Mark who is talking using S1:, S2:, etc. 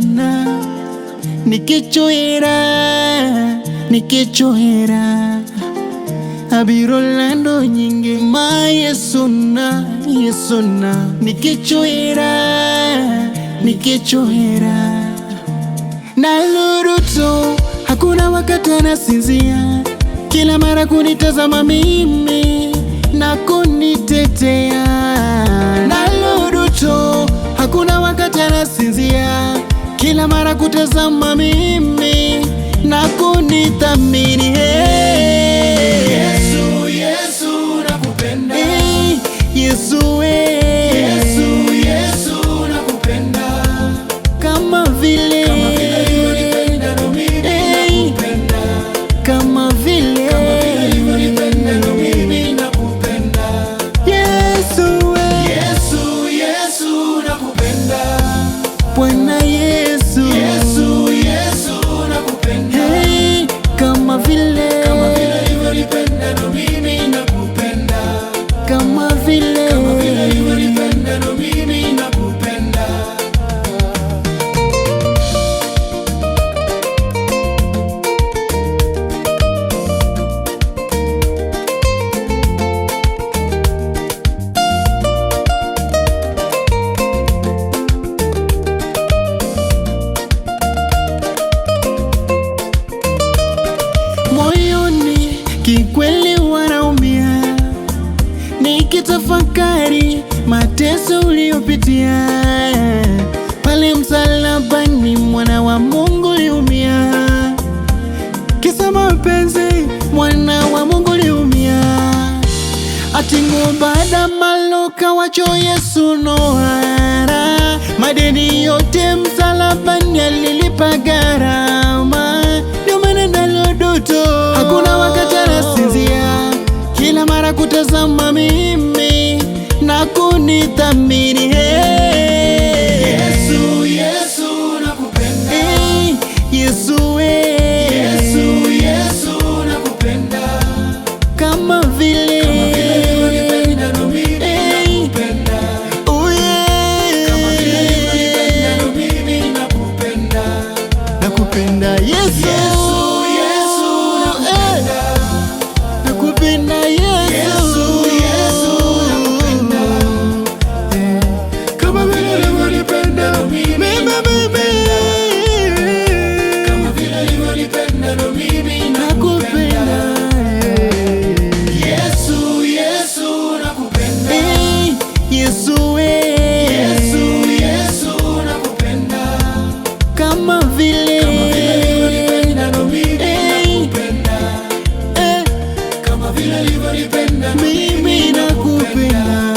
S1: na nikichoera abirolando nyinge ma Yesu na nikichoera na luruto, hakuna wakati anasinzia, kila mara kunitazama mimi na kunitetea. Na luruto, hakuna wakati anasinzia, kila mara kutazama mimi na kunithamini. Yesu, Yesu nakupenda. Yesu, Yesu nakupenda. Kama vile ulivyonipenda na mimi nakupenda. Kama vile ulivyonipenda na mimi nakupenda. Yesu, Yesu, Yesu nakupenda. Bwana Yesu, Yesu, Yesu nakupenda. Kama vile ulivyonipenda na mimi nakupenda. Kama vile ulivyonipenda na mimi nakupenda. Moyoni kikweli wanaumia, nikitafakari mateso uliyopitia pale msalabani. Mwana wa Mungu liumia, kisa mapenzi. Mwana wa Mungu liumia, atingo bada maloka wacho Yesu nohara. Madeni yote msalabani alilipa gharama, ndio maana nalodoto, hakuna wakati anasinzia, kila mara kutazama mimi na kunithamini. Yesu, Yesu nakupenda. Yesu, Yesu, Yesu nakupenda. Kama vile ulivyonipenda na mimi nakupenda. Oh yeah. Kama vile ulivyonipenda na mimi nakupenda. Nakupenda Yesu. Nakupenda Yesu, nakupenda. Kama vile ulivyonipenda na mimi nakupenda. Kama vile ulivyonipenda na mimi nakupenda. Yesu, Yesu nakupenda. Yesu, Yesu nakupenda. Kama vile ulivyonipenda na mimi nakupenda. Kama vile ulivyonipenda mimi nakupenda.